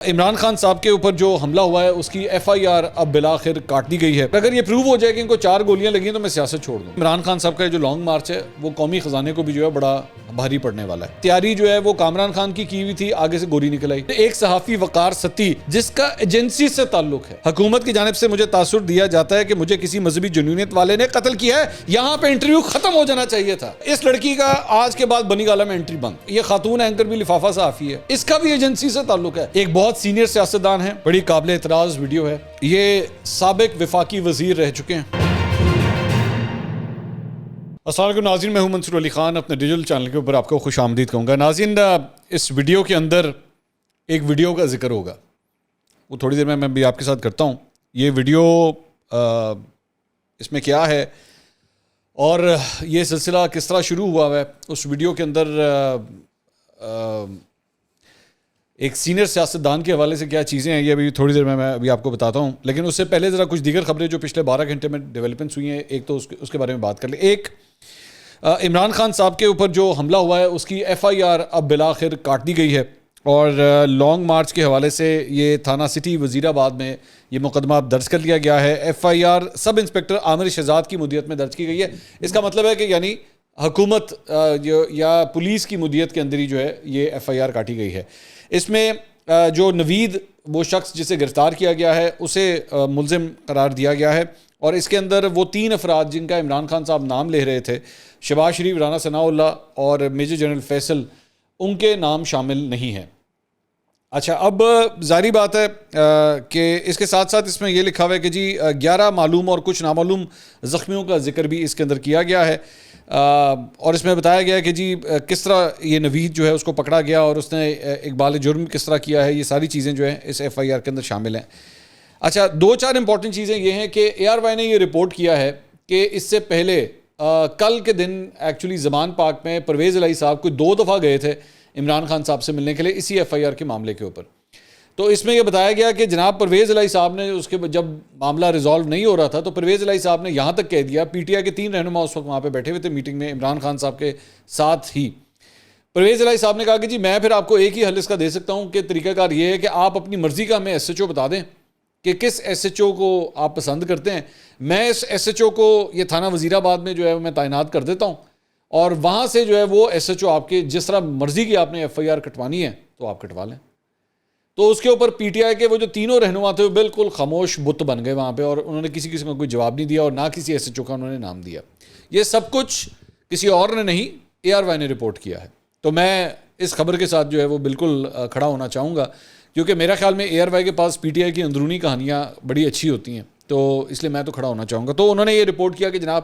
عمران خان صاحب کے اوپر جو حملہ ہوا ہے اس کی ایف آئی آر اب بلاخر کاٹ دی گئی ہے. اگر یہ پروو ہو جائے کہ ان کو 4 گولیاں لگی ہیں تو میں سیاست چھوڑ دوں. عمران خان صاحب کا جو لانگ مارچ ہے وہ قومی خزانے کو بھی جو ہے بڑا بھاری پڑنے والا ہے. تیاری جو ہے وہ کامران خان کی ہوئی تھی, آگے سے گولی نکل آئی. ایک صحافی وقار ستی جس کا ایجنسی سے تعلق ہے, حکومت کی جانب سے مجھے تاثر دیا جاتا ہے کہ مجھے کسی مذہبی جنونیت والے نے قتل کیا ہے, یہاں پہ انٹرویو ختم ہو جانا چاہیے تھا. اس لڑکی کا آج کے بعد بنی گالہ میں انٹری بند. یہ خاتون اینکر بھی لفافہ صحافی ہے, اس کا بھی ایجنسی سے تعلق ہے. ایک بہت سینئر سیاستدان ہیں, بڑی قابل اعتراض ویڈیو ہے. یہ سابق وفاقی وزیر رہ چکے ہیں. السلام علیکم ناظرین, میں ہوں منصور علی خان, اپنے ڈیجیٹل چینل کے اوپر آپ کو خوش آمدید کہوں گا. ناظرین, اس ویڈیو کے اندر ایک ویڈیو کا ذکر ہوگا, وہ تھوڑی دیر میں بھی آپ کے ساتھ کرتا ہوں. یہ ویڈیو اس میں کیا ہے اور یہ سلسلہ کس طرح شروع ہوا ہے, اس ویڈیو کے اندر ایک سینئر سیاستدان کے حوالے سے کیا چیزیں ہیں, یہ ابھی تھوڑی دیر میں ابھی آپ کو بتاتا ہوں. لیکن اس سے پہلے ذرا کچھ دیگر خبریں جو پچھلے 12 گھنٹے میں ڈیولپمنٹس ہوئی ہیں, ایک تو اس کے بارے میں بات کر لیں. ایک, عمران خان صاحب کے اوپر جو حملہ ہوا ہے اس کی ایف آئی آر اب بلاخر کاٹ دی گئی ہے, اور لانگ مارچ کے حوالے سے یہ تھانہ سٹی وزیر آباد میں یہ مقدمہ درج کر لیا گیا ہے. ایف آئی R sub inspector Amir Shahzad کی مدیت میں درج کی گئی ہے. اس کا مطلب ہے کہ یعنی حکومت یا پولیس کی مدیت کے اندر ہی جو ہے یہ ایف آئی آر کاٹی گئی ہے. اس میں جو نوید, وہ شخص جسے گرفتار کیا گیا ہے, اسے ملزم قرار دیا گیا ہے. اور اس کے اندر وہ 3 افراد جن کا عمران خان صاحب نام لے رہے تھے, شہباز شریف, رانا ثناء اللہ اور میجر جنرل فیصل, ان کے نام شامل نہیں ہیں. اچھا, اب ظاہری بات ہے کہ اس کے ساتھ ساتھ اس میں یہ لکھا ہوا ہے کہ جی 11 معلوم اور کچھ نامعلوم زخمیوں کا ذکر بھی اس کے اندر کیا گیا ہے. اور اس میں بتایا گیا ہے کہ جی کس طرح یہ نوید جو ہے اس کو پکڑا گیا اور اس نے اقبال جرم کس طرح کیا ہے. یہ ساری چیزیں جو ہیں اس ایف آئی آر کے اندر شامل ہیں. اچھا, 2-4 امپورٹنٹ چیزیں یہ ہیں کہ اے آر وائی نے یہ رپورٹ کیا ہے کہ اس سے پہلے کل کے دن ایکچولی زمان پاک میں پرویز الہی صاحب کوئی 2 دفعہ گئے تھے عمران خان صاحب سے ملنے کے لیے اسی ایف آئی آر کے معاملے کے اوپر. تو اس میں یہ بتایا گیا کہ جناب پرویز الہی صاحب نے اس کے جب معاملہ ریزالو نہیں ہو رہا تھا تو پرویز الہی صاحب نے یہاں تک کہہ دیا, پی ٹی آئی کے 3 رہنما اس وقت وہاں پہ بیٹھے ہوئے تھے میٹنگ میں عمران خان صاحب کے ساتھ ہی. پرویز الہی صاحب نے کہا کہ جی میں پھر آپ کو ایک ہی حل اس کا دے سکتا ہوں کہ طریقہ کار یہ ہے کہ آپ اپنی مرضی کا ہمیں ایس ایچ او بتا دیں کہ کس ایس ایچ او کو آپ پسند کرتے ہیں. میں اس ایس ایچ او کو یہ تھانہ وزیر آباد میں جو ہے میں تعینات کر دیتا ہوں, اور وہاں سے جو ہے وہ ایس ایچ او آپ کے جس طرح مرضی کی آپ نے ایف آئی آر کٹوانی ہے تو آپ کٹوا لیں. تو اس کے اوپر پی ٹی آئی کے وہ جو 3 رہنما تھے وہ بالکل خاموش بت بن گئے وہاں پہ, اور انہوں نے کسی کا کوئی جواب نہیں دیا اور نہ کسی ایس ایچ او کا انہوں نے نام دیا. یہ سب کچھ کسی اور نے نہیں, اے آر وائی نے رپورٹ کیا ہے. تو میں اس خبر کے ساتھ جو ہے وہ بالکل کھڑا ہونا چاہوں گا, کیونکہ میرا خیال میں اے آر وائی کے پاس پی ٹی آئی کی اندرونی کہانیاں بڑی اچھی ہوتی ہیں, تو اس لیے میں تو کھڑا ہونا چاہوں گا. تو انہوں نے یہ رپورٹ کیا کہ جناب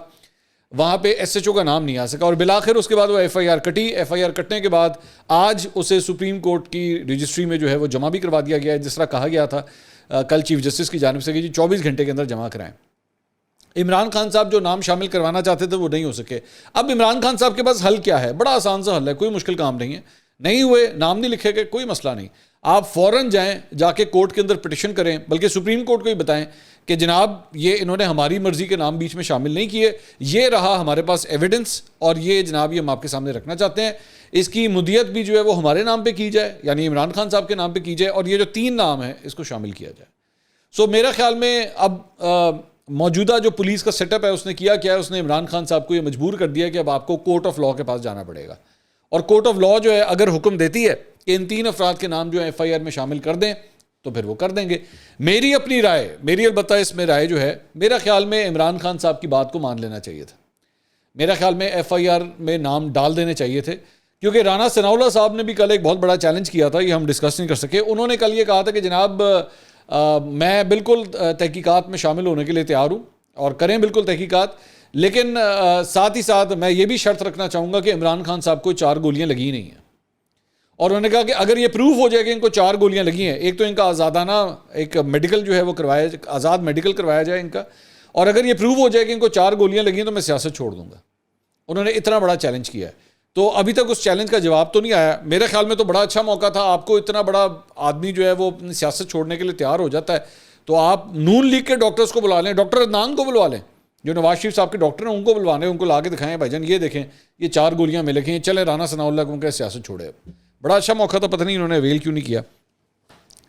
وہاں پہ ایس ایچ او کا نام نہیں آ سکا, اور بلاخر اس کے بعد وہ ایف آئی آر کٹی. ایف آئی آر کٹنے کے بعد آج اسے سپریم کورٹ کی رجسٹری میں جو ہے وہ جمع بھی کروا دیا گیا ہے, جس طرح کہا گیا تھا کل چیف جسٹس کی جانب سے کہ جی 24 گھنٹے کے اندر جمع کرائیں. عمران خان صاحب جو نام شامل کروانا چاہتے تھے وہ نہیں ہو سکے. اب عمران خان صاحب کے پاس حل کیا ہے؟ بڑا آسان سا حل ہے, کوئی مشکل کام نہیں ہے. نہیں ہوئے, نام نہیں لکھے گئے, کوئی مسئلہ نہیں. آپ فوراً جائیں, جا کے کورٹ کے اندر پٹیشن کریں, بلکہ سپریم کورٹ کو ہی بتائیں کہ جناب یہ انہوں نے ہماری مرضی کے نام بیچ میں شامل نہیں کیے, یہ رہا ہمارے پاس ایویڈنس, اور یہ جناب یہ ہم آپ کے سامنے رکھنا چاہتے ہیں. اس کی مدیت بھی جو ہے وہ ہمارے نام پہ کی جائے, یعنی عمران خان صاحب کے نام پہ کی جائے, اور یہ جو 3 نام ہیں اس کو شامل کیا جائے. سو میرا خیال میں اب موجودہ جو پولیس کا سیٹ اپ ہے اس نے کیا ہے, اس نے عمران خان صاحب کو یہ مجبور کر دیا کہ اب آپ کو کورٹ آف لاء کے پاس جانا پڑے گا. اور کورٹ آف لاء جو ہے اگر حکم دیتی ہے کہ ان 3 افراد کے نام جو ہے ایف آئی آر میں شامل کر دیں تو پھر وہ کر دیں گے. میری اپنی رائے, میری البتہ اس میں رائے جو ہے, میرا خیال میں عمران خان صاحب کی بات کو مان لینا چاہیے تھا. میرا خیال میں ایف آئی آر میں نام ڈال دینے چاہیے تھے, کیونکہ رانا ثناء اللہ صاحب نے بھی کل ایک بہت بڑا چیلنج کیا تھا, یہ ہم ڈسکس نہیں کر سکے. انہوں نے کل یہ کہا تھا کہ جناب میں بالکل تحقیقات میں شامل ہونے کے لیے تیار ہوں, اور کریں بالکل تحقیقات, لیکن ساتھ ہی ساتھ میں یہ بھی شرط رکھنا چاہوں گا کہ عمران خان صاحب کو 4 گولیاں لگی نہیں ہیں. اور انہوں نے کہا کہ اگر یہ پروف ہو جائے کہ ان کو 4 گولیاں لگی ہیں, ایک تو ان کا آزادانہ ایک میڈیکل جو ہے وہ کروایا, آزاد میڈیکل کروایا جائے ان کا, اور اگر یہ پروف ہو جائے کہ ان کو 4 گولیاں لگی ہیں تو میں سیاست چھوڑ دوں گا. انہوں نے اتنا بڑا چیلنج کیا ہے. تو ابھی تک اس چیلنج کا جواب تو نہیں آیا. میرے خیال میں تو بڑا اچھا موقع تھا, آپ کو اتنا بڑا آدمی جو ہے وہ اپنی سیاست چھوڑنے کے لیے تیار ہو جاتا ہے, تو آپ نون لیگ کے ڈاکٹرز کو بلا لیں, ڈاکٹر عدنان کو بلوا لیں, جو نواز شریف صاحب کے ڈاکٹر ہیں ان کو بلوانے, ان کو لا کے دکھائیں بھائی جان یہ دیکھیں یہ 4 گولیاں میں لکھی ہیں, چلیں رانا ثناء اللہ کو ان کا سیاست چھوڑے. بڑا اچھا موقع تھا, پتہ نہیں انہوں نے اویل کیوں نہیں کیا.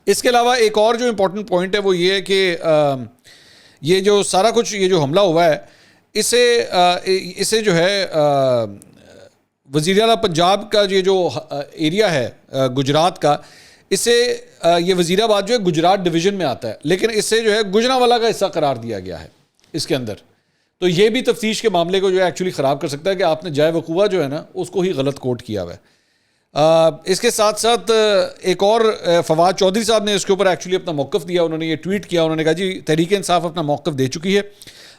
اس کے علاوہ ایک اور جو امپورٹنٹ پوائنٹ ہے وہ یہ ہے کہ یہ جو سارا کچھ یہ جو حملہ ہوا ہے اسے جو ہے وزیر اعلیٰ پنجاب کا یہ جو ایریا ہے گجرات کا، اسے یہ وزیر آباد جو ہے گجرات ڈویژن میں آتا ہے، لیکن اس سے جو ہے گجرانوالہ کا حصہ قرار دیا گیا ہے اس کے اندر. تو یہ بھی تفتیش کے معاملے کو جو ہے ایکچولی خراب کر سکتا ہے کہ آپ نے جائے وقوع جو ہے نا اس کو ہی غلط کوٹ کیا ہوا ہے. اس کے ساتھ ساتھ ایک اور فواد چودھری صاحب نے اس کے اوپر ایکچولی اپنا موقف دیا. انہوں نے یہ ٹویٹ کیا، انہوں نے کہا جی تحریک انصاف اپنا موقف دے چکی ہے.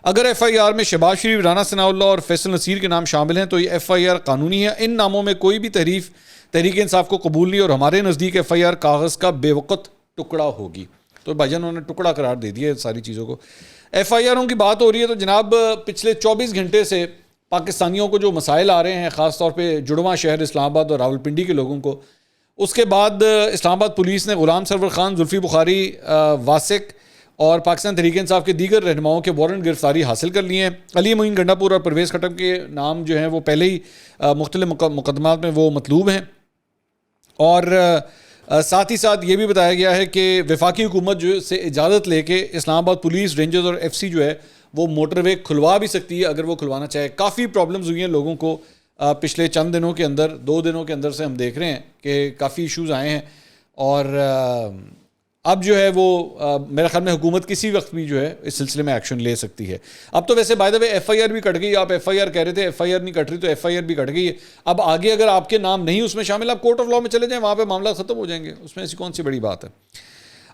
اگر ایف آئی آر میں شہباز شریف، رانا ثناء اللہ اور فیصل نصیر کے نام شامل ہیں تو یہ ایف آئی آر قانونی ہے. ان ناموں میں کوئی بھی تحریک انصاف کو قبول نہیں، اور ہمارے نزدیک ایف آئی آر کاغذ کا بے وقت ٹکڑا ہوگی. تو بھائی جان انہوں نے ٹکڑا قرار دے دیا ساری چیزوں کو. ایف آئی آروں کی بات ہو رہی ہے تو جناب پچھلے 24 گھنٹے سے پاکستانیوں کو جو مسائل آ رہے ہیں، خاص طور پہ جڑواں شہر اسلام آباد اور راولپنڈی کے لوگوں کو، اس کے بعد اسلام آباد پولیس نے غلام سرور خان، زلفی بخاری، واسق اور پاکستان تحریک انصاف کے دیگر رہنماؤں کے وارنٹ گرفتاری حاصل کر لیے ہیں. علی معین گنڈا پور اور پرویز خٹک کے نام جو ہیں وہ پہلے ہی مختلف مقدمات میں وہ مطلوب ہیں. اور ساتھ ہی ساتھ یہ بھی بتایا گیا ہے کہ وفاقی حکومت جو سے اجازت لے کے اسلام آباد پولیس، رینجرز اور ایف سی جو ہے وہ موٹر وے کھلوا بھی سکتی ہے اگر وہ کھلوانا چاہے. کافی پرابلمز ہوئی ہیں لوگوں کو پچھلے چند دنوں کے اندر، 2 دنوں کے اندر سے ہم دیکھ رہے ہیں کہ کافی ایشوز آئے ہیں. اور اب جو ہے وہ میرے خیال میں حکومت کسی وقت بھی جو ہے اس سلسلے میں ایکشن لے سکتی ہے. اب تو ویسے بائی دا وے ایف آئی آر بھی کٹ گئی. آپ ایف آئی آر کہہ رہے تھے، ایف آئی آر نہیں کٹ رہی، تو ایف آئی آر بھی کٹ گئی ہے. اب آگے اگر آپ کے نام نہیں اس میں شامل، آپ کورٹ آف لاء میں چلے جائیں، وہاں پہ معاملات ختم ہو جائیں گے. اس میں ایسی کون سی بڑی بات ہے.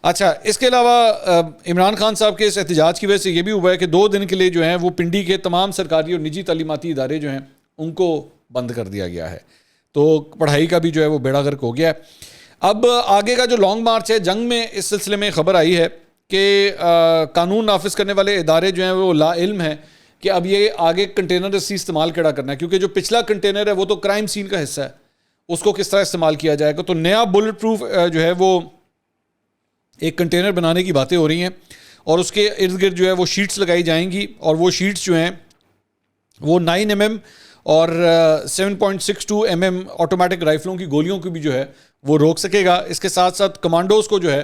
اچھا، اس کے علاوہ عمران خان صاحب کے اس احتجاج کی وجہ سے یہ بھی ہوا ہے کہ 2 دن کے لیے جو ہیں وہ پنڈی کے تمام سرکاری اور نجی تعلیماتی ادارے جو ہیں ان کو بند کر دیا گیا ہے. تو پڑھائی کا بھی جو ہے وہ بیڑا غرق ہو گیا ہے. اب آگے کا جو لانگ مارچ ہے، جنگ میں اس سلسلے میں خبر آئی ہے کہ قانون نافذ کرنے والے ادارے جو ہیں وہ لا علم ہیں کہ اب یہ آگے کنٹینر رسی استعمال کیڑا کرنا ہے، کیونکہ جو پچھلا کنٹینر ہے وہ تو کرائم سین کا حصہ ہے، اس کو کس طرح استعمال کیا جائے گا. تو نیا بلٹ پروف جو ہے وہ ایک کنٹینر بنانے کی باتیں ہو رہی ہیں، اور اس کے ارد گرد جو ہے وہ شیٹس لگائی جائیں گی، اور وہ شیٹس جو ہیں وہ 9 mm اور 7.62 mm آٹومیٹک رائفلوں کی گولیوں کی بھی جو ہے وہ روک سکے گا. اس کے ساتھ ساتھ کمانڈوز کو جو ہے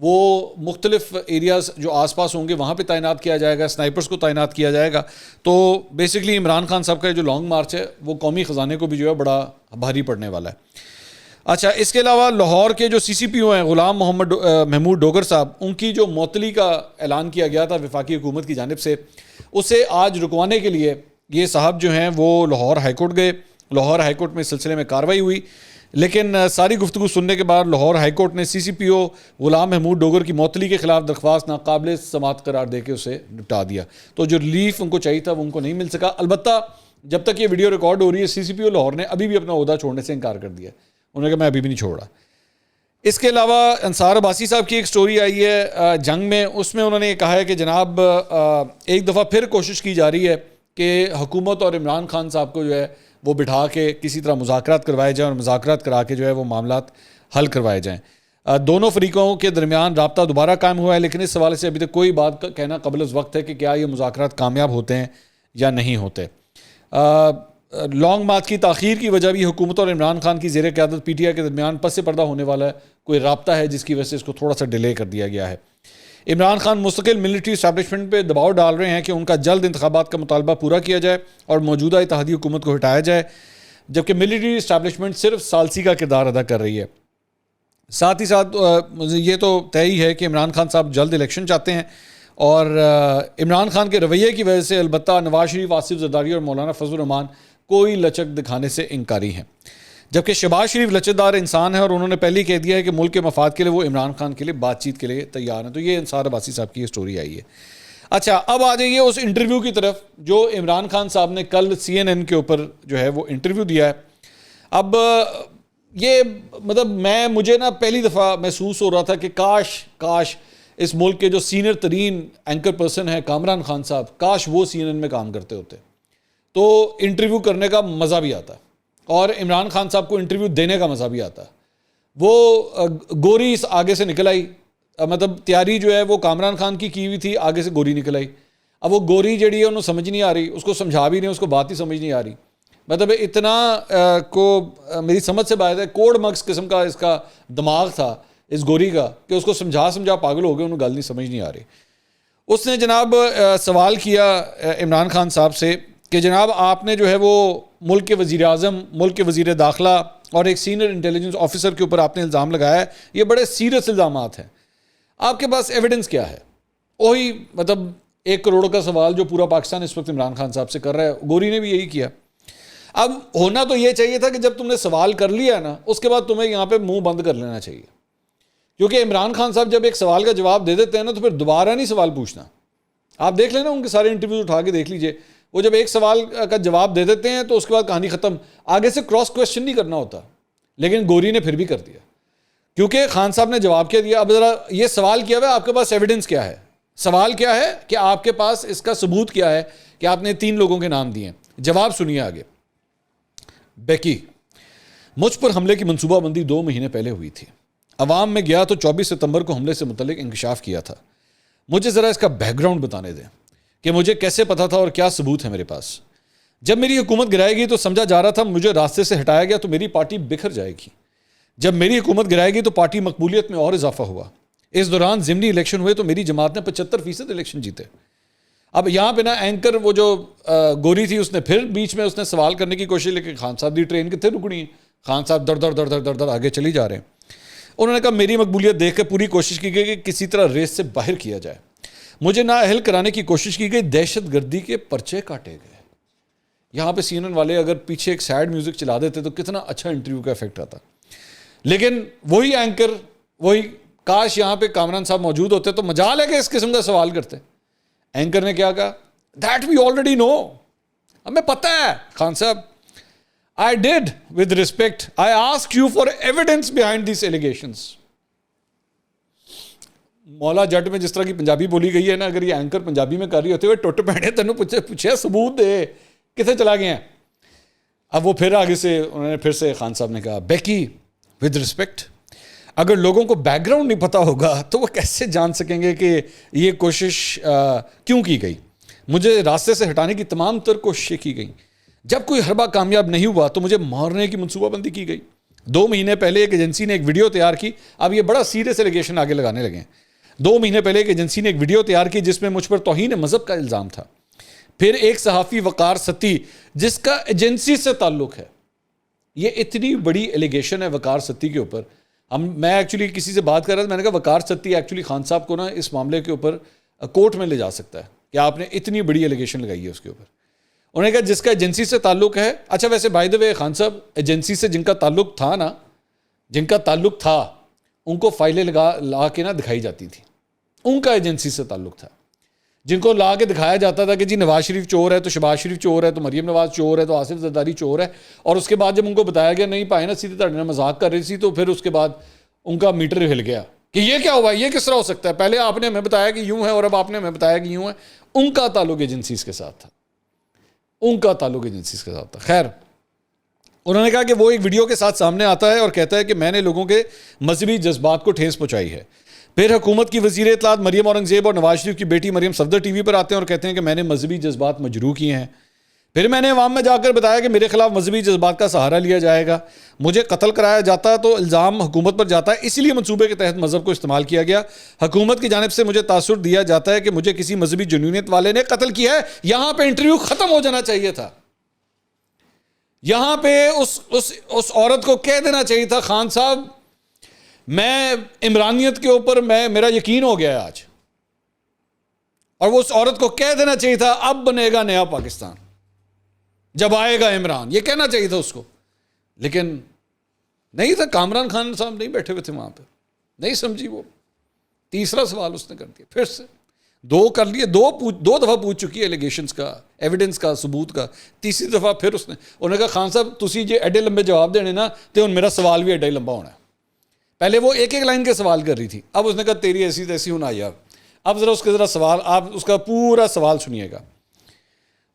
وہ مختلف ایریاز جو آس پاس ہوں گے وہاں پہ تعینات کیا جائے گا، سنائپرز کو تعینات کیا جائے گا. تو بیسکلی عمران خان صاحب کا جو لانگ مارچ ہے وہ قومی خزانے کو بھی جو ہے بڑا بھاری پڑنے والا ہے. اچھا، اس کے علاوہ لاہور کے جو سی سی پی او ہیں غلام محمود ڈوگر صاحب، ان کی جو معطلی کا اعلان کیا گیا تھا وفاقی حکومت کی جانب سے، اسے آج رکوانے کے لیے یہ صاحب جو ہیں وہ لاہور ہائی کورٹ گئے. لاہور ہائی کورٹ میں اس سلسلے میں کارروائی ہوئی، لیکن ساری گفتگو سننے کے بعد لاہور ہائی کورٹ نے سی سی پی او غلام محمود ڈوگر کی معطلی کے خلاف درخواست ناقابل سماعت قرار دے کے اسے نپٹا دیا. تو جو ریلیف ان کو چاہیے تھا وہ ان کو نہیں مل سکا. البتہ جب تک یہ ویڈیو ریکارڈ ہو رہی ہے سی سی پی او لاہور نے ابھی بھی اپنا عہدہ چھوڑنے سے انکار کر دیا. انہوں نے کہا میں ابھی بھی نہیں چھوڑ رہا. اس کے علاوہ انصار عباسی صاحب کی ایک سٹوری آئی ہے جنگ میں، اس میں انہوں نے یہ کہا ہے کہ جناب ایک دفعہ پھر کوشش کی جا رہی ہے کہ حکومت اور عمران خان صاحب کو جو ہے وہ بٹھا کے کسی طرح مذاکرات کروائے جائیں، اور مذاکرات کرا کے جو ہے وہ معاملات حل کروائے جائیں. دونوں فریقوں کے درمیان رابطہ دوبارہ قائم ہوا ہے، لیکن اس حوالے سے ابھی تک کوئی بات کہنا قبل از وقت ہے کہ کیا یہ مذاکرات کامیاب ہوتے ہیں یا نہیں ہوتے. لانگ مارچ کی تاخیر کی وجہ بھی حکومت اور عمران خان کی زیر قیادت پی ٹی آئی کے درمیان پس پردہ ہونے والا ہے کوئی رابطہ ہے جس کی وجہ سے اس کو تھوڑا سا ڈیلے کر دیا گیا ہے. عمران خان مستقل ملٹری اسٹیبلشمنٹ پہ دباؤ ڈال رہے ہیں کہ ان کا جلد انتخابات کا مطالبہ پورا کیا جائے اور موجودہ اتحادی حکومت کو ہٹایا جائے، جبکہ ملٹری اسٹیبلشمنٹ صرف ثالثی کا کردار ادا کر رہی ہے. ساتھ ہی ساتھ یہ تو طے ہی ہے کہ عمران خان صاحب جلد الیکشن چاہتے ہیں، اور عمران خان کے رویے کی وجہ سے البتہ نواز شریف، آصف زرداری اور مولانا فضل الرحمان کوئی لچک دکھانے سے انکاری ہیں، جبکہ شہباز شریف لچکدار انسان ہے اور انہوں نے پہلے ہی کہہ دیا ہے کہ ملک کے مفاد کے لیے وہ عمران خان کے لیے بات چیت کے لیے تیار ہیں. تو یہ انصار عباسی صاحب کی یہ سٹوری آئی ہے. اچھا، اب آ جائیے اس انٹرویو کی طرف جو عمران خان صاحب نے کل CNN کے اوپر جو ہے وہ انٹرویو دیا ہے. اب یہ مطلب مجھے نا پہلی دفعہ محسوس ہو رہا تھا کہ کاش اس ملک کے جو سینئر ترین اینکر پرسن ہے کامران خان صاحب، کاش وہ CNN میں کام کرتے ہوتے تو انٹرویو کرنے کا مزہ بھی آتا اور عمران خان صاحب کو انٹرویو دینے کا مزہ بھی آتا. وہ گوری آگے سے نکل آئی، مطلب تیاری جو ہے وہ کامران خان کی ہوئی تھی، آگے سے گوری نکل آئی. اب وہ گوری جڑی ہے انہوں سمجھ نہیں آ رہی، اس کو سمجھا بھی نہیں، اس کو بات ہی سمجھ نہیں آ رہی. مطلب اتنا کو میری سمجھ سے باہر ہے، کوڑ مغز قسم کا اس کا دماغ تھا. اس گوری کا کہ اس کو سمجھا پاگل ہو گئے, انہوں گل نہیں سمجھ نہیں آ رہی. اس نے جناب سوال کیا عمران خان صاحب سے کہ جناب آپ نے جو ہے وہ ملک کے وزیر اعظم, ملک کے وزیر داخلہ اور ایک سینئر انٹیلیجنس آفیسر کے اوپر آپ نے الزام لگایا ہے, یہ بڑے سیریس الزامات ہیں, آپ کے پاس ایویڈنس کیا ہے؟ وہی مطلب 1 کروڑ کا سوال جو پورا پاکستان اس وقت عمران خان صاحب سے کر رہا ہے, گوری نے بھی یہی کیا. اب ہونا تو یہ چاہیے تھا کہ جب تم نے سوال کر لیا نا, اس کے بعد تمہیں یہاں پہ منہ بند کر لینا چاہیے, کیونکہ عمران خان صاحب جب ایک سوال کا جواب دے دیتے ہیں نا تو پھر دوبارہ نہیں سوال پوچھنا. آپ دیکھ لینا ان کے سارے انٹرویوز اٹھا کے دیکھ لیجئے, وہ جب ایک سوال کا جواب دے دیتے ہیں تو اس کے بعد کہانی ختم, آگے سے کراس کویسچن نہیں کرنا ہوتا. لیکن گوری نے پھر بھی کر دیا, کیونکہ خان صاحب نے جواب کیا دیا. اب ذرا یہ سوال کیا ہوا, آپ کے پاس ایویڈنس کیا ہے؟ سوال کیا ہے کہ آپ کے پاس اس کا ثبوت کیا ہے کہ آپ نے 3 لوگوں کے نام دیے. جواب سنیے آگے. بیکی, مجھ پر حملے کی منصوبہ بندی 2 مہینے پہلے ہوئی تھی. عوام میں گیا تو 24 ستمبر کو حملے سے متعلق انکشاف کیا تھا. مجھے ذرا اس کا بیک گراؤنڈ بتانے دیں کہ مجھے کیسے پتا تھا اور کیا ثبوت ہے میرے پاس. جب میری حکومت گرائے گی تو سمجھا جا رہا تھا مجھے راستے سے ہٹایا گیا تو میری پارٹی بکھر جائے گی. جب میری حکومت گرائے گی تو پارٹی مقبولیت میں اور اضافہ ہوا. اس دوران ضمنی الیکشن ہوئے تو میری جماعت نے 75% الیکشن جیتے. اب یہاں پہ نا اینکر وہ جو گوری تھی اس نے پھر بیچ میں اس نے سوال کرنے کی کوشش, لیکن خان صاحب دی ٹرین کتنے رکنی ہے, خان صاحب در آگے چلی جا رہے ہیں. انہوں نے کہا میری مقبولیت دیکھ کے پوری کوشش کی گئی کہ کسی طرح ریس سے باہر کیا جائے. مجھے نااہل کرانے کی کوشش کی گئی, دہشت گردی کے پرچے کاٹے گئے. یہاں پہ CNN والے اگر پیچھے ایک سیڈ میوزک چلا دیتے تو کتنا اچھا انٹرویو کا افیکٹ آتا. لیکن وہی اینکر, وہی کاش یہاں پہ کامران صاحب موجود ہوتے تو مجال ہے کہ اس قسم کا سوال کرتے. اینکر نے کیا کہا, دیٹ وی آلریڈی نو, ہمیں پتہ ہے خان صاحب. I did with respect. I asked you for evidence behind these allegations. مولا جٹ میں جس طرح کی پنجابی بولی گئی ہے نا, اگر یہ اینکر پنجابی میں کر رہی ہوتے ہوئے ٹوٹ پہنے تینوں پوچھے ثبوت دے, کتنے چلا گئے ہیں. اب وہ پھر آگے سے انہوں نے پھر سے خان صاحب نے کہا, بیکی ود رسپیکٹ, اگر لوگوں کو بیک گراؤنڈ نہیں پتا ہوگا تو وہ کیسے جان سکیں گے کہ یہ کوشش کیوں کی گئی. مجھے راستے سے ہٹانے کی تمام تر کوششیں کی گئیں. جب کوئی حربہ کامیاب نہیں ہوا تو مجھے مارنے کی منصوبہ بندی کی گئی. 2 مہینے پہلے ایک ایجنسی نے ایک ویڈیو تیار کی. اب یہ بڑا سیریس ایلیگیشن آگے لگانے لگے ہیں. 2 مہینے پہلے ایک ایجنسی نے ایک ویڈیو تیار کی جس میں مجھ پر توہین مذہب کا الزام تھا. پھر ایک صحافی وقار ستی جس کا ایجنسی سے تعلق ہے. یہ اتنی بڑی ایلیگیشن ہے وقار ستی کے اوپر. میں ایکچولی کسی سے بات کر رہا تھا, میں نے کہا وقار ستی ایکچولی خان صاحب کو نا اس معاملے کے اوپر کورٹ میں لے جا سکتا ہے کہ آپ نے اتنی بڑی ایلیگیشن لگائی ہے اس کے اوپر. انہوں نے کہا جس کا ایجنسی سے تعلق ہے. اچھا ویسے بائی دا وے خان صاحب, ایجنسی سے جن کا تعلق تھا نا, جن کا تعلق تھا ان کو فائلیں لا کے نا دکھائی جاتی تھی. ان کا ایجنسی سے تعلق تھا. جن کو لا کے دکھایا جاتا تھا کہ جی نواز شریف چور ہے تو شہباز شریف چور ہے تو مریم نواز چور ہے تو آصف زرداری چور ہے, اور اس کے بعد جب ان کو بتایا گیا نہیں پائے نا سیدھے تڑنے مذاق کر رہی تھی, تو پھر اس کے بعد ان کا میٹر ہل گیا کہ یہ کیا ہوا, یہ کس طرح ہو سکتا ہے, پہلے آپ نے ہمیں بتایا کہ یوں ہے اور اب آپ نے ہمیں بتایا کہ یوں ہے. ان کا تعلق ایجنسیز کے ساتھ تھا. ان کا تعلق ایجنسیز کے ساتھ تھا. خیر, انہوں نے کہا کہ وہ ایک ویڈیو کے ساتھ سامنے آتا ہے اور کہتا ہے کہ میں نے لوگوں کے مذہبی جذبات کو ٹھیس پہنچائی ہے. پھر حکومت کی وزیر اطلاعات مریم اورنگزیب اور نواز شریف کی بیٹی مریم صفدر ٹی وی پر آتے ہیں اور کہتے ہیں کہ میں نے مذہبی جذبات مجروح کیے ہیں. پھر میں نے عوام میں جا کر بتایا کہ میرے خلاف مذہبی جذبات کا سہارا لیا جائے گا, مجھے قتل کرایا جاتا تو الزام حکومت پر جاتا ہے, اس لیے منصوبے کے تحت مذہب کو استعمال کیا گیا. حکومت کی جانب سے مجھے تاثر دیا جاتا ہے کہ مجھے کسی مذہبی جنونیت والے نے قتل کیا ہے. یہاں پہ انٹرویو ختم ہو جانا چاہیے تھا. یہاں پہ اس عورت کو کہہ دینا چاہیے تھا, خان صاحب میں عمرانیت کے اوپر میرا یقین ہو گیا ہے آج, اور وہ اس عورت کو کہہ دینا چاہیے تھا اب بنے گا نیا پاکستان جب آئے گا عمران, یہ کہنا چاہیے تھا اس کو. لیکن نہیں تھا, کامران خان صاحب نہیں بیٹھے ہوئے تھے وہاں پہ, نہیں سمجھی وہ. تیسرا سوال اس نے کر دیا, پھر سے 2 کر لیے, 2 دفعہ پوچھ چکی ہے ایلیگیشنز کا, ایویڈنس کا, ثبوت کا. تیسری دفعہ پھر اس نے, انہوں نے کہا خان صاحب تسی جی ایڈے لمبے جواب دینے نا تو میرا سوال بھی ایڈا ہی لمبا ہونا ہے. پہلے وہ ایک لائن کے سوال کر رہی تھی, اب اس نے کہا تیری ایسی تیسی ہونا یار. اب ذرا اس کے سوال, آپ اس کا پورا سوال سنیے گا.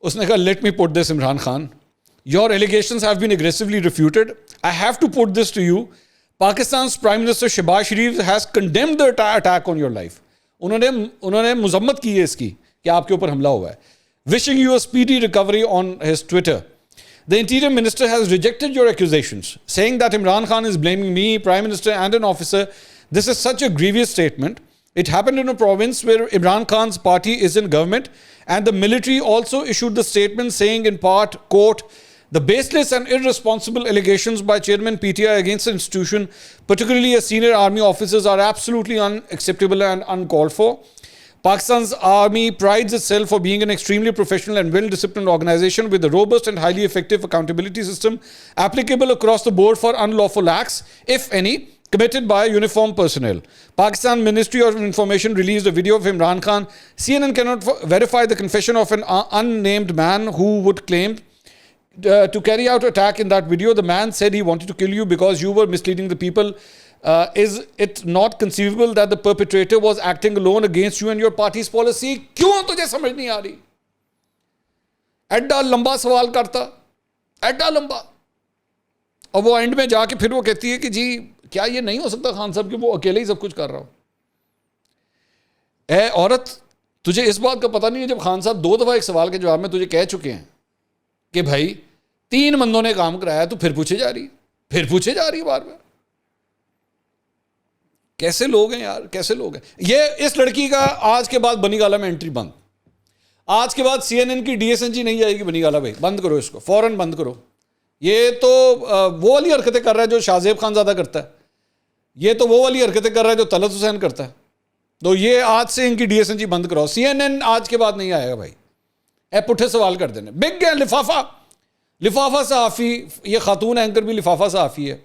اس نے کہا let me put this Imran Khan, your allegations have been aggressively refuted. I have to put this to you. Pakistan's prime minister Shehbaz Sharif has condemned the attack on your life. انہوں نے مذمت کی ہے اس کی کہ آپ کے اوپر حملہ ہوا ہے. wishing you a speedy recovery on his Twitter. The Interior Minister has rejected your accusations, saying that Imran Khan is blaming me, Prime Minister and an officer This is such a grievous statement. It happened in a province where Imran Khan's party is in government, and the military also issued the statement saying in part, quote, the baseless and irresponsible allegations by Chairman PTI against the institution, particularly as senior army officers, are absolutely unacceptable and uncalled for. Pakistan's army prides itself for being an extremely professional and well-disciplined organization with a robust and highly effective accountability system applicable across the board for unlawful acts, if any, committed by uniformed personnel. Pakistan Ministry of Information released a video of Imran Khan. CNN cannot verify the confession of an unnamed man who would claim to carry out attack in that video. The man said he wanted to kill you because you were misleading the people. Is it not conceivable that the perpetrator was acting alone against you and your party's policy? کیوں تجھے سمجھ نہیں آ رہی؟ ایڈا لمبا سوال کرتا، ایڈا لمبا، اور وہ اینڈ میں جا کے پھر وہ کہتی ہے کہ جی کیا یہ نہیں ہو سکتا خان صاحب کہ وہ اکیلے ہی سب کچھ کر رہا ہو؟ اے عورت، تجھے اس بات کا پتہ نہیں ہے جب خان صاحب 2 دفعہ ایک سوال کے جواب میں تجھے کہہ چکے ہیں کہ بھائی 3 بندوں نے کام کرایا، تو پھر پوچھے جا رہی ہے بار بار. کیسے لوگ ہیں یار، کیسے لوگ ہیں یہ. اس لڑکی کا آج کے بعد بنی گالہ میں انٹری بند. آج کے بعد CNN کی DSNG نہیں جائے گی بنی گالہ بھائی، بند کرو اس کو، فوراً بند کرو. یہ تو وہ والی حرکتیں کر رہا ہے جو شاہ زیب خان زیادہ کرتا ہے، یہ تو وہ والی حرکتیں کر رہا ہے جو طلعت حسین کرتا ہے. تو یہ آج سے ان کی DSNG بند کراؤ. CNN آج کے بعد نہیں آئے گا بھائی. اے پٹھے سوال کر دینے. بک گئے لفافہ صحافی، یہ خاتون اینکر بھی لفافہ صحافی ہے،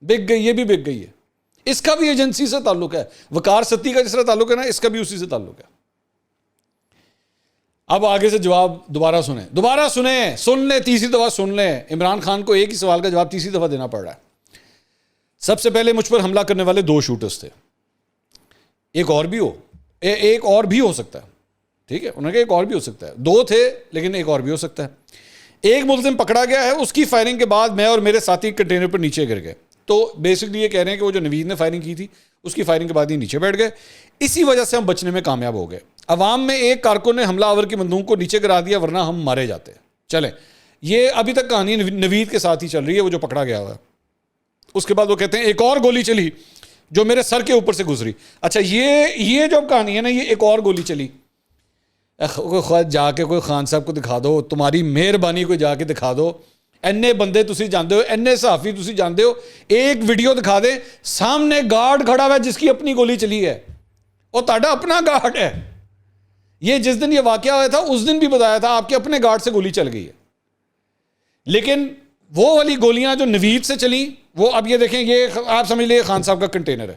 بک گئی، یہ بھی بک گئی ہے. اس کا بھی ایجنسی سے تعلق ہے. وقار ستی کا جس طرح تعلق ہے نا، اس کا بھی اسی سے تعلق ہے. اب آگے سے جواب دوبارہ سن لیں، تیسری دفعہ سن لیں. عمران خان کو ایک ہی سوال کا جواب تیسری دفعہ دینا پڑ رہا ہے. سب سے پہلے مجھ پر حملہ کرنے والے 2 شوٹرز تھے. ایک اور بھی ہو سکتا ہے. ٹھیک ہے، انہوں نے کہا ایک اور بھی ہو سکتا ہے. 2 تھے لیکن ایک اور بھی ہو سکتا ہے. ایک ملزم پکڑا گیا ہے، اس کی فائرنگ کے بعد میں اور میرے ساتھی کنٹینر پر نیچے گر گئے. تو بیسکلی یہ کہہ رہے ہیں کہ وہ جو نوید نے فائرنگ کی تھی اس کی فائرنگ کے بعد ہی نیچے بیٹھ گئے. اسی وجہ سے ہم بچنے میں کامیاب ہو گئے. عوام میں ایک کارکن نے حملہ آور کی بندوق کو نیچے گرا دیا، ورنہ ہم مارے جاتے. چلیں، یہ ابھی تک کہانی نوید کے ساتھ ہی چل رہی ہے، وہ جو پکڑا گیا ہوا ہے. اس کے بعد وہ کہتے ہیں ایک اور گولی چلی جو میرے سر کے اوپر سے گزری. اچھا، یہ جو کہانی ہے نا، یہ ایک اور گولی چلی. جا کے کوئی خان صاحب کو دکھا دو، تمہاری مہربانی کوئی جا کے دکھا دو. اینے بندے تسی جاندے ہو، اینے صحافی تسی جاندے ہو، ایک ویڈیو دکھا دیں سامنے گارڈ کھڑا ہوا ہے جس کی اپنی گولی چلی ہے، اور تہاڈا اپنا گارڈ ہے. یہ جس دن یہ واقعہ ہوا تھا اس دن بھی بتایا تھا آپ کے اپنے گارڈ سے گولی چل گئی ہے. لیکن وہ والی گولیاں جو نوید سے چلیں، وہ اب یہ دیکھیں، یہ آپ سمجھ لیں خان صاحب کا کنٹینر ہے.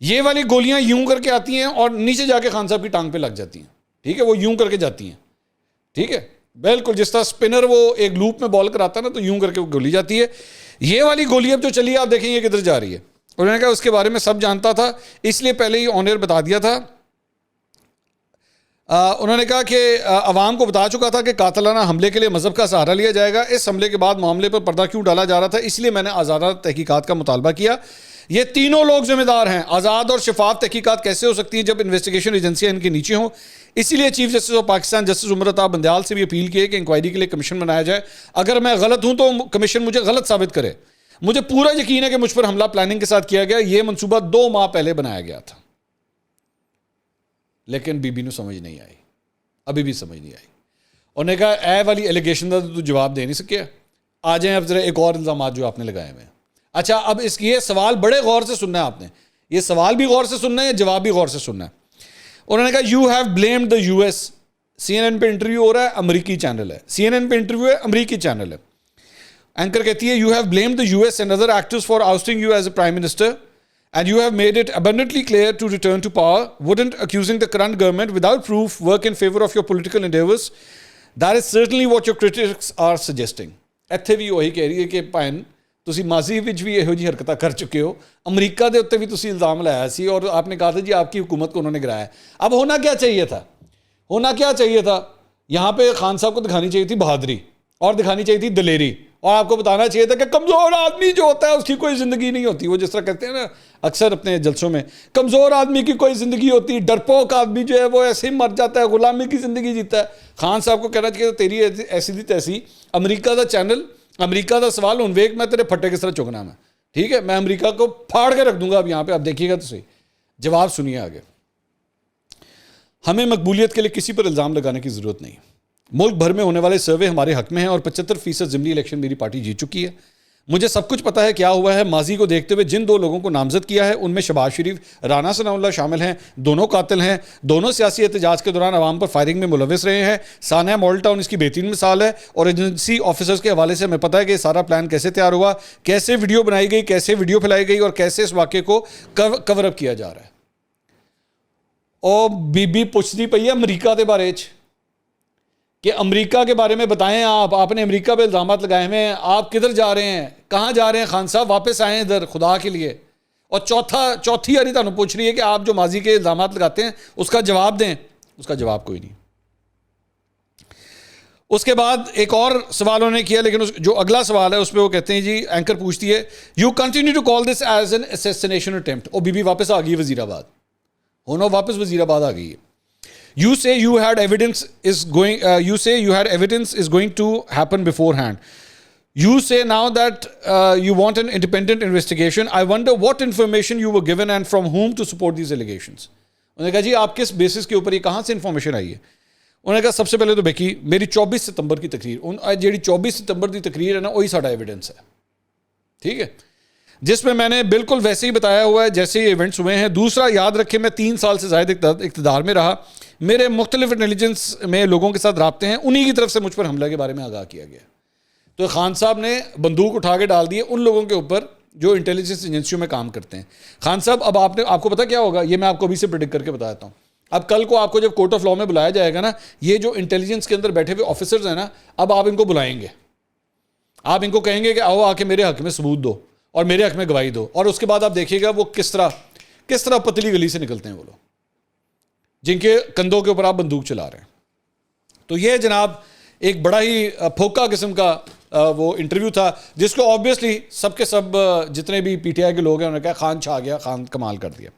یہ والی گولیاں یوں کر کے آتی ہیں اور نیچے جا کے خان صاحب کی ٹانگ پہ لگ جاتی ہیں. ٹھیک ہے، وہ یوں کر کے جاتی ہیں. ٹھیک ہے، بالکل جس طرح اسپنر وہ ایک لوپ میں بال کراتا ہے نا، تو یوں کر کے وہ گولی جاتی ہے. یہ والی گولی اب جو چلی ہے، آپ دیکھیں یہ کدھر جا رہی ہے. انہوں نے کہا اس کے بارے میں سب جانتا تھا، اس لیے پہلے ہی آن ایئر بتا دیا تھا. انہوں نے کہا کہ عوام کو بتا چکا تھا کہ قاتلانہ حملے کے لیے مذہب کا سہارا لیا جائے گا. اس حملے کے بعد معاملے پر پردہ کیوں ڈالا جا رہا تھا، اس لیے میں نے آزادانہ تحقیقات کا مطالبہ کیا. یہ تینوں لوگ ذمہ دار ہیں. آزاد اور شفاف تحقیقات کیسے ہو سکتی ہیں جب انویسٹیگیشن ایجنسیاں ان کے نیچے ہوں. اسی لیے chief justice of Pakistan justice Umar Ata Bandial سے بھی اپیل کی ہے کہ انکوائری کے لیے کمیشن بنایا جائے. اگر میں غلط ہوں تو کمیشن مجھے غلط ثابت کرے. مجھے پورا یقین ہے کہ مجھ پر حملہ پلاننگ کے ساتھ کیا گیا. یہ منصوبہ 2 ماہ پہلے بنایا گیا تھا، لیکن بی بی نے سمجھ نہیں آئی، ابھی بھی سمجھ نہیں آئی. انہوں نے کہا اے والی ایلیگیشن کا تو جواب دے نہیں سکے، آ جائیں اب ذرا ایک اور الزامات جو آپ نے لگائے ہوئے ہیں. اچھا، اب یہ سوال بڑے غور سے سننا ہے آپ نے. یہ سوال بھی غور سے سننا ہے، جواب بھی غور سے سننا ہے. انہوں نے کہا you have blamed the US. CNN پہ انٹرویو ہو رہا ہے، امریکی چینل ہے. CNN پہ انٹرویو ہے، امریکی چینل ہے. اینکر کہتی ہے you have blamed the US and other actors for ousting you as a prime minister and you have made it abundantly clear to return to power. Wouldn't accusing the current government without proof work in favor of your political endeavors? That is certainly what your critics are suggesting. ਇੱਥੇ ਵੀ ਉਹੀ ਕਹਿ ਰਹੀ ਹੈ ਕਿ ਭਾਵੇਂ ਤੁਸੀਂ ਮਾਜ਼ੀ ਵਿੱਚ بھی ਇਹੋ ਜਿਹੀ ਹਰਕਤਾਂ ਕਰ ਚੁੱਕੇ ਹੋ, امریکہ ਦੇ ਉੱਤੇ ਵੀ ਤੁਸੀਂ ਇਲਜ਼ਾਮ ਲਾਇਆ ਸੀ اور آپ نے کہا تھا جی آپ کی حکومت کو انہوں نے گرایا. اب ہونا کیا چاہیے تھا یہاں پہ خان صاحب کو دکھانی چاہیے تھی بہادری اور دکھانی چاہیے تھی دلیری, اور آپ کو بتانا چاہیے تھا کہ کمزور آدمی جو ہوتا ہے اس کی کوئی زندگی نہیں ہوتی. وہ جس طرح کہتے ہیں نا اکثر اپنے جلسوں میں, کمزور آدمی کی کوئی زندگی ہوتی, ڈرپوک آدمی جو ہے وہ ایسے ہی مر جاتا ہے, غلامی کی زندگی جیتا ہے. خان صاحب کو کہنا چاہیے تیری ایسی دی تیسی, امریکہ دا چینل, امریکہ دا سوال ہن ویک میں تیرے پھٹے کس طرح چکنا میں, ٹھیک ہے, میں امریکہ کو پھاڑ کے رکھ دوں گا اب یہاں پہ, اب دیکھیے گا تو صحیح. جواب سنیے آگے. ہمیں مقبولیت کے لیے کسی پر الزام لگانے کی ضرورت نہیں. ملک بھر میں ہونے والے سروے ہمارے حق میں ہیں اور 75% ضمنی الیکشن میری پارٹی جیت چکی ہے. مجھے سب کچھ پتا ہے کیا ہوا ہے. ماضی کو دیکھتے ہوئے جن 2 لوگوں کو نامزد کیا ہے ان میں شہباز شریف, رانا ثناء اللہ شامل ہیں. دونوں قاتل ہیں. دونوں سیاسی احتجاج کے دوران عوام پر فائرنگ میں ملوث رہے ہیں. ثانیہ ماڈل ٹاؤن اس کی بہترین مثال ہے. اور ایجنسی آفیسرز کے حوالے سے ہمیں پتا ہے کہ یہ سارا پلان کیسے تیار ہوا, کیسے ویڈیو بنائی گئی, کیسے ویڈیو پھیلائی گئی اور کیسے اس واقعے کو کور اپ کیا جا رہا ہے. اور بی بی پوچھتی پئی ہے امریکہ کے بارے کہ امریکہ کے بارے میں بتائیں آپ نے امریکہ پہ الزامات لگائے ہوئے ہیں, آپ کدھر جا رہے ہیں, کہاں جا رہے ہیں خان صاحب, واپس آئیں ادھر خدا کے لیے. اور چوتھی باری تمہیں پوچھ رہی ہے کہ آپ جو ماضی کے الزامات لگاتے ہیں اس کا جواب دیں. اس کا جواب کوئی نہیں. اس کے بعد ایک اور سوال انہوں نے کیا, لیکن جو اگلا سوال ہے اس پہ وہ کہتے ہیں جی, اینکر پوچھتی ہے you continue to call this as an assassination attempt. اور بی بی واپس آ گئی وزیر آباد, ہونا واپس وزیر آباد آ گئی ہے. You say you had evidence is going to happen beforehand. You say now that you want an independent investigation. I wonder what information you were given and from whom to support these allegations. انہوں نے کہا جی آپ کس basis کے اوپر یہ کہاں سے انفارمیشن آئی ہے. انہوں نے کہا سب سے پہلے تو بیکی میری 24 ستمبر کی تقریر, جیڑی 24 ستمبر کی تقریر ہے نا وہی ساڈا ایویڈنس ہے. ٹھیک ہے, جس میں نے بالکل ویسے ہی بتایا ہوا ہے جیسے یہ ایونٹس ہوئے ہیں. دوسرا یاد رکھیں میں 3 سال سے زائد اقتدار میں رہا, میرے مختلف انٹیلیجنس میں لوگوں کے ساتھ رابطے ہیں, انہی کی طرف سے مجھ پر حملہ کے بارے میں آگاہ کیا گیا. تو خان صاحب نے بندوق اٹھا کے ڈال دی ان لوگوں کے اوپر جو انٹیلیجنس ایجنسیوں میں کام کرتے ہیں. خان صاحب اب آپ کو پتا کیا ہوگا, یہ میں آپ کو ابھی سے پریڈکٹ کر کے بتا دیتا ہوں. اب کل کو آپ کو جب کورٹ آف لاء میں بلایا جائے گا نا, یہ جو انٹیلیجنس کے اندر بیٹھے ہوئے آفیسرز ہیں نا, اب آپ ان کو بلائیں گے, آپ ان کو کہیں گے کہ آؤ آ کے میرے حق میں ثبوت دو اور میرے حق میں گواہی دو. اور اس کے بعد آپ دیکھیے گا وہ کس طرح پتلی گلی سے نکلتے ہیں وہ لوگ جن کے کندھوں کے اوپر آپ بندوق چلا رہے ہیں. تو یہ جناب ایک بڑا ہی پھوکا قسم کا وہ انٹرویو تھا, جس کو آبویسلی سب کے سب جتنے بھی پی ٹی آئی کے لوگ ہیں انہوں نے کہا خان چھا گیا, خان کمال کر دیا.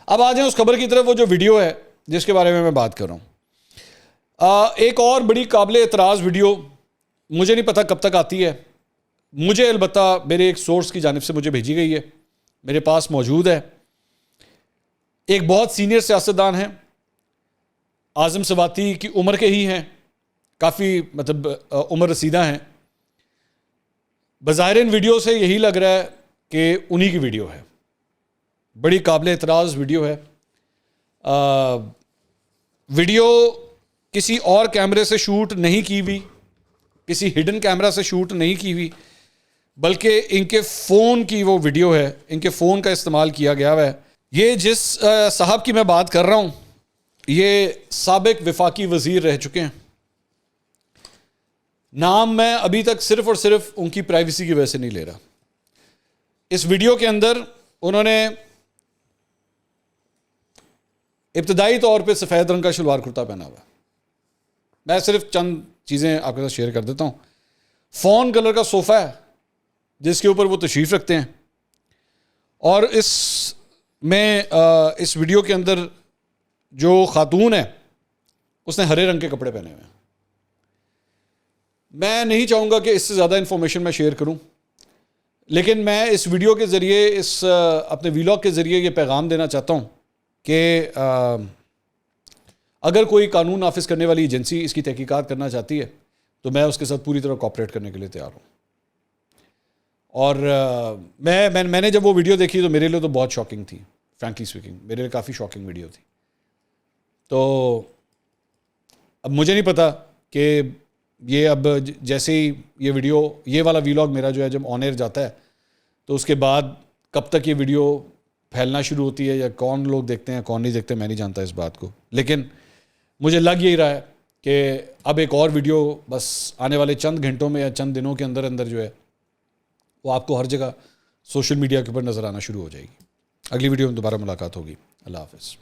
اب آ جائیں اس خبر کی طرف. وہ جو ویڈیو ہے جس کے بارے میں بات کر رہا ہوں, ایک اور بڑی قابل اعتراض ویڈیو, مجھے نہیں پتا کب تک آتی ہے. مجھے البتہ میرے ایک سورس کی جانب سے مجھے بھیجی گئی ہے, میرے پاس موجود ہے. ایک بہت سینئر سیاستدان ہیں, اعظم سواتی کی عمر کے ہی ہیں, کافی مطلب عمر رسیدہ ہیں. بظاہر ان ویڈیو سے یہی لگ رہا ہے کہ انہی کی ویڈیو ہے. بڑی قابل اعتراض ویڈیو ہے. ویڈیو کسی اور کیمرے سے شوٹ نہیں کی ہوئی, کسی ہڈن کیمرہ سے شوٹ نہیں کی ہوئی, بلکہ ان کے فون کی وہ ویڈیو ہے, ان کے فون کا استعمال کیا گیا ہے. یہ جس صاحب کی میں بات کر رہا ہوں یہ سابق وفاقی وزیر رہ چکے ہیں. نام میں ابھی تک صرف اور صرف ان کی پرائیویسی کی وجہ سے نہیں لے رہا. اس ویڈیو کے اندر انہوں نے ابتدائی طور پہ سفید رنگ کا شلوار کرتا پہنا ہوا ہے. میں صرف چند چیزیں آپ کے ساتھ شیئر کر دیتا ہوں. فون کلر کا صوفہ ہے جس کے اوپر وہ تشریف رکھتے ہیں, اور اس ویڈیو کے اندر جو خاتون ہے اس نے ہرے رنگ کے کپڑے پہنے ہوئے ہیں. میں نہیں چاہوں گا کہ اس سے زیادہ انفارمیشن میں شیئر کروں, لیکن میں اس ویڈیو کے ذریعے, اس اپنے ویلاگ کے ذریعے یہ پیغام دینا چاہتا ہوں کہ اگر کوئی قانون نافذ کرنے والی ایجنسی اس کی تحقیقات کرنا چاہتی ہے تو میں اس کے ساتھ پوری طرح کوآپریٹ کرنے کے لیے تیار ہوں. اور میں نے جب وہ ویڈیو دیکھی تو میرے لیے تو بہت شاکنگ تھی, فرینکلی اسپیکنگ میرے لیے کافی شاکنگ ویڈیو تھی. تو اب مجھے نہیں پتا کہ یہ اب جیسے ہی یہ ویڈیو, یہ والا ویلاگ میرا جو ہے جب آن ایئر جاتا ہے تو اس کے بعد کب تک یہ ویڈیو پھیلنا شروع ہوتی ہے یا کون لوگ دیکھتے ہیں کون نہیں دیکھتے میں نہیں جانتا اس بات کو. لیکن مجھے لگ یہی رہا ہے کہ اب ایک اور ویڈیو بس آنے والے چند گھنٹوں میں یا چند دنوں کے اندر جو ہے وہ آپ کو ہر جگہ سوشل میڈیا کے اوپر نظر آنا شروع ہو جائے گی. اگلی ویڈیو میں دوبارہ ملاقات ہوگی. اللہ حافظ.